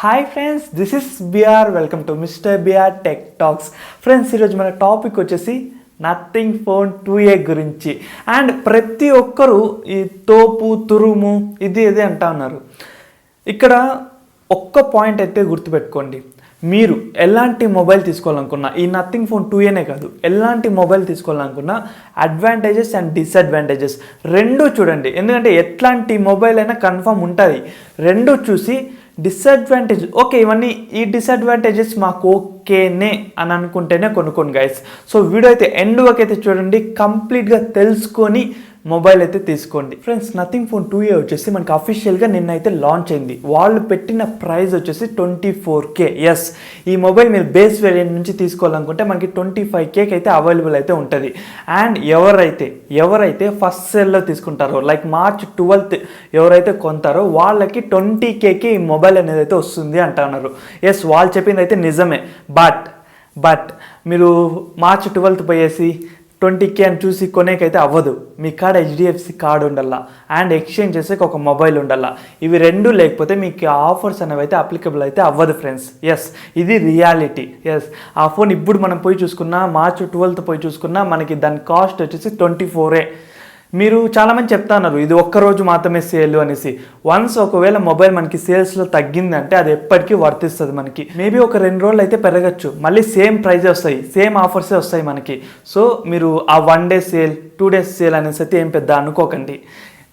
Hi friends, this is BR. Welcome to mister BR tech talks. Friends, ఈరోజు మన topic వచ్చేసి nothing phone 2A గురించి. And ప్రతి ఒక్కరూ ఈ తోపు తురుము ఇది అంటా ఉన్నారు. ఇక్కడ ఒక్క పాయింట్ అయితే గుర్తుపెట్టుకోండి. మీరు ఎలాంటి మొబైల్ తీసుకోవాలనుకున్నా, ఈ నథింగ్ ఫోన్ 2Aనే కాదు, ఎలాంటి మొబైల్ తీసుకోవాలనుకున్నా అడ్వాంటేజెస్ అండ్ డిసడ్వాంటేజెస్ రెండూ చూడండి. ఎందుకంటే ఎట్లాంటి మొబైల్ అయినా కన్ఫర్మ్ ఉంటుంది. రెండూ చూసి డిసడ్వాంటేజ్ ఓకే, ఇవన్నీ ఈ డిసడ్వాంటేజెస్ మాకు ఓకేనే అని అనుకుంటేనే కొనుక్కోండి గైస్. సో వీడియో అయితే ఎండ్ వరకు అయితే చూడండి, కంప్లీట్గా తెలుసుకొని మొబైల్ అయితే తీసుకోండి. ఫ్రెండ్స్, నథింగ్ ఫోన్ 2A వచ్చేసి మనకి అఫీషియల్గా నిన్నైతే లాంచ్ అయింది. వాళ్ళు పెట్టిన ప్రైస్ వచ్చేసి 24K. ఎస్, ఈ మొబైల్ మీరు బేస్ వేరియంట్ నుంచి తీసుకోవాలనుకుంటే మనకి 25Kకి అయితే అవైలబుల్ అయితే ఉంటుంది. అండ్ ఎవరైతే ఫస్ట్ సేల్లో తీసుకుంటారో, లైక్ March 12th ఎవరైతే కొంటారో వాళ్ళకి 20Kకి ఈ మొబైల్ అనేది అయితే వస్తుంది అంటున్నారు. ఎస్, వాళ్ళు చెప్పింది అయితే నిజమే. బట్ మీరు March 12th పోయేసి 20K అని చూసి కొనేకైతే అవ్వదు. మీ కాడ HDFC కార్డు ఉండాలా అండ్ ఎక్స్చేంజ్ చేసేకి ఒక మొబైల్ ఉండాలా. ఇవి రెండు లేకపోతే మీకు ఆఫర్స్ అనేవి అయితే అప్లికబుల్ అయితే అవ్వదు ఫ్రెండ్స్. ఎస్, ఇది రియాలిటీ. ఎస్, ఆ ఫోన్ ఇప్పుడు మనం పోయి చూసుకున్నా, March 12th పోయి చూసుకున్నా మనకి దాని కాస్ట్ వచ్చేసి 24A. మీరు చాలామంది చెప్తున్నారు ఇది ఒక్కరోజు మాత్రమే సేల్ అనేసి. వన్స్ ఒకవేళ మొబైల్ మనకి సేల్స్లో తగ్గిందంటే అది ఎప్పటికీ వర్తిస్తుంది మనకి. మేబీ ఒక 2 రోజులు అయితే పెరగచ్చు, మళ్ళీ సేమ్ ప్రైజే వస్తాయి, సేమ్ ఆఫర్సే వస్తాయి మనకి. సో మీరు ఆ 1 day సేల్ 2 days సేల్ అనేసి అయితే ఏం పెద్ద అనుకోకండి.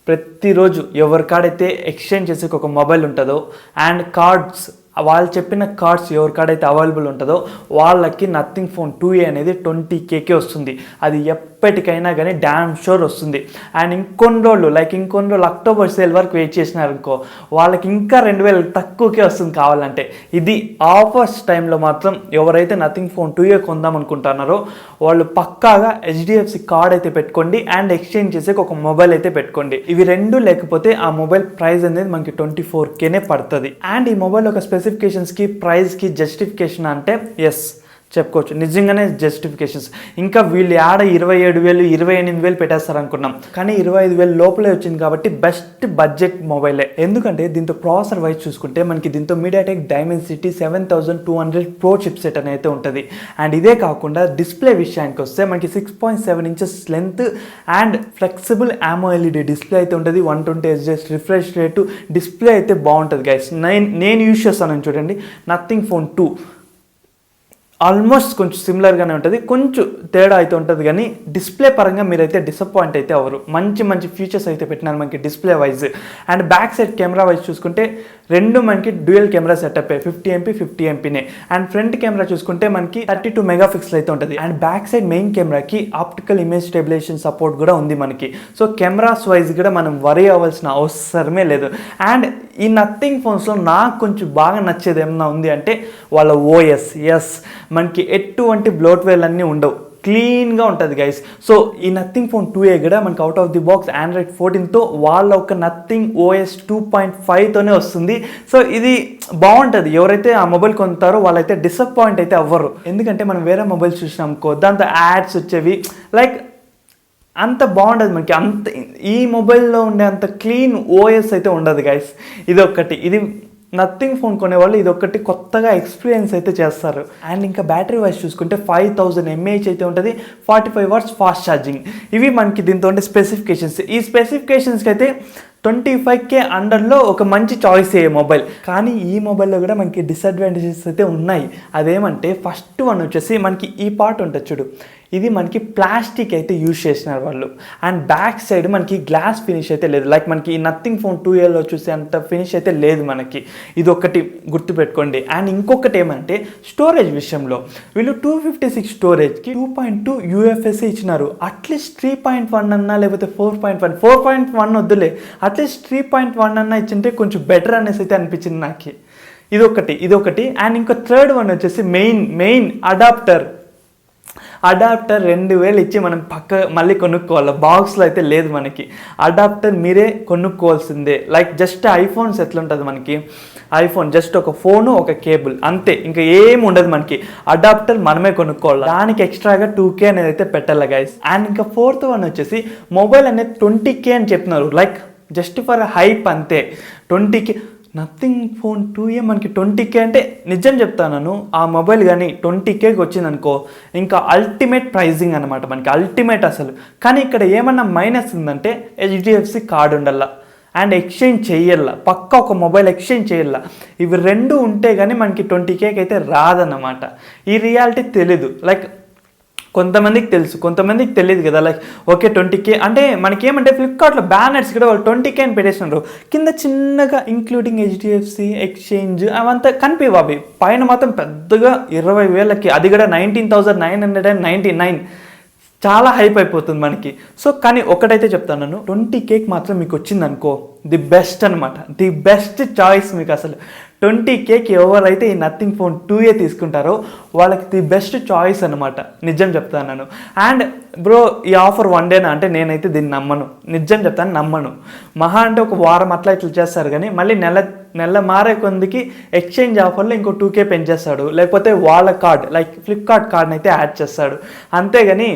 ప్రతిరోజు ఎవరి కాడైతే ఎక్స్చేంజ్ చేసే ఒక మొబైల్ ఉంటుందో అండ్ కార్డ్స్, వాళ్ళు చెప్పిన కార్డ్స్ ఎవరి కాడైతే అవైలబుల్ ఉంటుందో వాళ్ళకి నథింగ్ ఫోన్ 2A అనేది 20Kకే వస్తుంది. అది ఎప్పటికైనా కానీ డ్యామ్ షూర్ వస్తుంది. అండ్ ఇంకొన్ని రోజులు అక్టోబర్ సేల్ వరకు వెయిట్ చేసినారనుకో, వాళ్ళకి ఇంకా 2000 తక్కువకే వస్తుంది కావాలంటే. ఇది ఆఫర్స్ టైంలో మాత్రం ఎవరైతే నథింగ్ ఫోన్ 2A కొందాం అనుకుంటున్నారో వాళ్ళు పక్కాగా HDFC కార్డ్ అయితే పెట్టుకోండి అండ్ ఎక్స్చేంజ్ చేసే ఒక మొబైల్ అయితే పెట్టుకోండి. ఇవి రెండు లేకపోతే ఆ మొబైల్ ప్రైస్ అనేది మనకి 24Kనే పడుతుంది. అండ్ ఈ మొబైల్ ఒక స్పెసిఫికేషన్స్కి ప్రైస్కి జస్టిఫికేషన్ అంటే ఎస్ చెప్పుకోవచ్చు, నిజంగానే జస్టిఫికేషన్స్. ఇంకా వీళ్ళు ఆడ 27,000 28,000 పెట్టేస్తారు అనుకున్నాం, కానీ 25,000 లోపలే వచ్చింది కాబట్టి బెస్ట్ బడ్జెట్ మొబైలే. ఎందుకంటే దీంతో ప్రాసెసర్ వైజ్ చూసుకుంటే మనకి దీంతో MediaTek Dimensity 7200 Pro చిప్సెట్ అనేది ఉంటుంది. అండ్ ఇదే కాకుండా డిస్ప్లే విషయానికి వస్తే మనకి 6.7 inches length and flexible AMOLED display అయితే ఉంటుంది. 120 Hz రిఫ్రెష్ రేటు, డిస్ప్లే అయితే బాగుంటుంది గైస్. నేను యూజ్ చేస్తాను చూడండి, నథింగ్ ఫోన్ 2 ఆల్మోస్ట్ కొంచెం సిమిలర్గానే ఉంటుంది, కొంచెం తేడా అయితే ఉంటుంది, కానీ డిస్ప్లే పరంగా మీరైతే డిసప్పాయింట్ అయితే అవ్వరు. మంచి ఫీచర్స్ అయితే పెట్టినారు మనకి display wise. And back side camera wise చూసుకుంటే రెండు మనకి dual camera setup 50MP 50MP. And front camera చూసుకుంటే మనకి 32 మెగాపిక్సెల్ అయితే ఉంటుంది. అండ్ బ్యాక్ సైడ్ మెయిన్ కెమెరాకి ఆప్టికల్ ఇమేజ్ స్టెబిలైజేషన్ సపోర్ట్ కూడా ఉంది మనకి. సో కెమెరాస్ వైజ్ కూడా మనం వరీ అవ్వాల్సిన అవసరమే లేదు. అండ్ ఈ నథింగ్ ఫోన్స్లో నాకు కొంచెం బాగా నచ్చేది ఏమన్నా ఉంది అంటే వాళ్ళ OS. ఎస్, మనకి ఎటువంటి బ్లోట్వేర్ అన్నీ ఉండవు, క్లీన్గా ఉంటుంది గైస్. సో ఈ నథింగ్ ఫోన్ 2A కూడా మనకి out of the box Android 14తో వాళ్ళ ఒక నథింగ్ OS 2.5తోనే వస్తుంది. సో ఇది బాగుంటుంది. ఎవరైతే ఆ మొబైల్ కొంటారో వాళ్ళైతే డిసప్పాయింట్ అయితే అవ్వరు. ఎందుకంటే మనం వేరే మొబైల్స్ చూసినామనుకో దాంతో యాడ్స్ వచ్చేవి, లైక్ అంత బాగుండదు మనకి. అంత ఈ మొబైల్లో ఉండే అంత క్లీన్ OS అయితే ఉండదు గైస్. ఇది నథింగ్ ఫోన్ కొనేవాళ్ళు ఇదొక్కటి కొత్తగా ఎక్స్పీరియన్స్ అయితే చేస్తారు. అండ్ ఇంకా బ్యాటరీ వైజ్ చూసుకుంటే 5000 mAh అయితే ఉంటుంది, 45 watts ఫాస్ట్ ఛార్జింగ్. ఇవి మనకి దీంతో ఉండే స్పెసిఫికేషన్స్. ఈ స్పెసిఫికేషన్స్కి అయితే 25K అండర్లో ఒక మంచి చాయిస్ అయ్యే మొబైల్. కానీ ఈ మొబైల్లో కూడా మనకి డిసడ్వాంటేజెస్ అయితే ఉన్నాయి. అదేమంటే ఫస్ట్ వన్ వచ్చేసి మనకి ఈ పార్ట్ ఉంటుంది చూడు, ఇది మనకి ప్లాస్టిక్ అయితే యూజ్ చేసినారు వాళ్ళు. అండ్ బ్యాక్ సైడ్ మనకి గ్లాస్ ఫినిష్ అయితే లేదు, లైక్ మనకి ఈ నథింగ్ ఫోన్ 2Aలో చూసే అంత ఫినిష్ అయితే లేదు మనకి. ఇది ఒకటి గుర్తుపెట్టుకోండి. అండ్ ఇంకొకటి ఏమంటే స్టోరేజ్ విషయంలో వీళ్ళు 256 స్టోరేజ్కి 2.2 UFS ఇచ్చినారు. అట్లీస్ట్ 3.1 అన్నా లేకపోతే 4.1 వద్దులే, అట్లీస్ట్ 3.1 అన్నా ఇచ్చింటే కొంచెం బెటర్ అనేసి అయితే అనిపించింది నాకు. ఇదొకటి. అండ్ ఇంకా థర్డ్ వన్ వచ్చేసి మెయిన్ అడాప్టర్ 2000 ఇచ్చి మనం మళ్ళీ కొనుక్కోవాలి. బాక్స్లో అయితే లేదు మనకి. అడాప్టర్ మీరే కొనుక్కోవాల్సిందే. లైక్ జస్ట్ ఐఫోన్స్ ఎట్లుంటుంది మనకి, ఐఫోన్ జస్ట్ ఒక ఫోను ఒక కేబుల్ అంతే, ఇంకా ఏమి ఉండదు మనకి. అడాప్టర్ మనమే కొనుక్కోవాలి, దానికి ఎక్స్ట్రాగా 2K అనేది అయితే పెట్టాలి గైస్. అండ్ ఇంకా ఫోర్త్ వన్ వచ్చేసి మొబైల్ అనేది 20K అని చెప్తున్నారు, లైక్ జస్ట్ ఫర్ హైప్ అంతే. 20K నథింగ్ ఫోన్ 2A మనకి 20K అంటే నిజం చెప్తాను, ఆ మొబైల్ కానీ 20Kకి వచ్చిందనుకో ఇంకా అల్టిమేట్ ప్రైజింగ్ అనమాట, మనకి అల్టిమేట్ అసలు. కానీ ఇక్కడ ఏమన్నా మైనస్ ఉందంటే HDFC కార్డు ఉండాల అండ్ ఎక్స్చేంజ్ చేయాల, పక్క ఒక మొబైల్ ఎక్స్చేంజ్ చేయాల. ఇవి రెండు ఉంటే కానీ మనకి 20Kకి అయితే రాదన్నమాట. ఈ రియాలిటీ తెలీదు. లైక్ కొంతమందికి తెలుసు, కొంతమందికి తెలియదు కదా. లైక్ ఓకే 20K అంటే మనకేమంటే ఫ్లిప్కార్ట్లో బ్యానర్స్ కూడా వాళ్ళు 20K అని పెట్టేసినారు, కింద చిన్నగా ఇంక్లూడింగ్ HDFC ఎక్స్చేంజ్ అవంతా కనిపివు. అవి పైన మాత్రం పెద్దగా 20,000కి, అది కూడా 19,999, చాలా హైప్ అయిపోతుంది మనకి. సో కానీ ఒకటైతే చెప్తాను, 20Kకి మాత్రం మీకు వచ్చిందనుకో ది బెస్ట్ అనమాట, ది బెస్ట్ చాయిస్ మీకు అసలు. 20Kకి ఎవరైతే ఈ నథింగ్ ఫోన్ 2A తీసుకుంటారో వాళ్ళకి ది బెస్ట్ చాయిస్ అనమాట, నిజం చెప్తాను. అండ్ బ్రో ఈ ఆఫర్ 1 డేనా అంటే నేనైతే దీన్ని నమ్మను, నిజం చెప్తాను నమ్మను. మహా అంటే ఒక వారం అట్లా ఇట్లా చేస్తారు, కానీ మళ్ళీ నెల మారే కొందికి ఎక్స్చేంజ్ ఆఫర్లో ఇంకో 2K పెంచేస్తాడు, లేకపోతే వాళ్ళ కార్డ్ లైక్ ఫ్లిప్కార్ట్ కార్డ్ని అయితే యాడ్ చేస్తాడు. అంతేగాని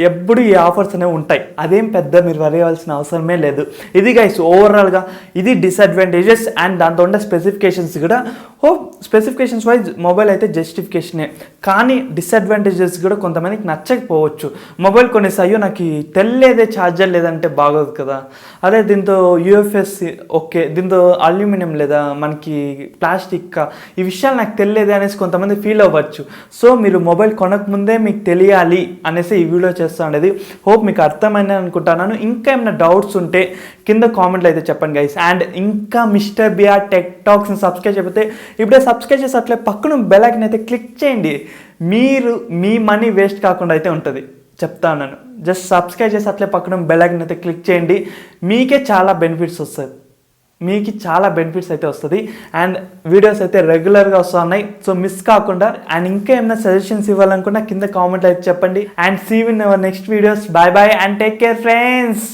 ఎప్పుడు ఈ ఆఫర్స్ అనేవి ఉంటాయి, అదేం పెద్ద మీరు వరేయాల్సిన అవసరమే లేదు. ఇది గైస్ ఓవరాల్గా ఇది డిసడ్వాంటేజెస్. అండ్ దాంతో ఉండే స్పెసిఫికేషన్స్ కూడా స్పెసిఫికేషన్స్ వైజ్ మొబైల్ అయితే జస్టిఫికేషనే, కానీ డిసడ్వాంటేజెస్ కూడా కొంతమందికి నచ్చకపోవచ్చు. మొబైల్ కొనేసి అయ్యో నాకు తెల్లేదే ఛార్జర్ లేదంటే బాగోదు కదా, అదే దీంతో UFS ఓకే, దీంతో అల్యూమినియం లేదా మనకి ప్లాస్టిక్, ఈ విషయాలు నాకు తెలియదే అనేసి కొంతమంది ఫీల్ అవ్వచ్చు. సో మీరు మొబైల్ కొనకముందే మీకు తెలియాలి అనేసి ఈ వీడియో చేస్తూ ఉండేది. హోప్ మీకు అర్థమైంది అనుకుంటున్నాను. ఇంకా ఏమైనా డౌట్స్ ఉంటే కింద కామెంట్లో అయితే చెప్పండి గైస్. అండ్ ఇంకా మిస్టర్ బిఆర్ టెక్ టాక్స్ని సబ్స్క్రైబ్ చేయకపోతే ఇప్పుడే సబ్స్క్రైబ్ చేసి అట్లే పక్కన బెల్ ఐకాన్ అయితే క్లిక్ చేయండి. మీరు మీ మనీ వేస్ట్ కాకుండా అయితే ఉంటుంది, చెప్తా ఉన్నాను. జస్ట్ సబ్స్క్రైబ్ చేసి అట్లే పక్కన బెల్ ఐకాన్ అయితే క్లిక్ చేయండి, మీకే చాలా బెనిఫిట్స్ వస్తాయి, మీకు చాలా బెనిఫిట్స్ అయితే వస్తుంది. అండ్ వీడియోస్ అయితే రెగ్యులర్గా వస్తున్నాయి, సో మిస్ కాకుండా. అండ్ ఇంకా ఏమైనా సజెషన్స్ ఇవ్వాలనుకున్నా కింద కామెంట్లో అయితే చెప్పండి. And see you in our next videos. Bye bye and take care friends.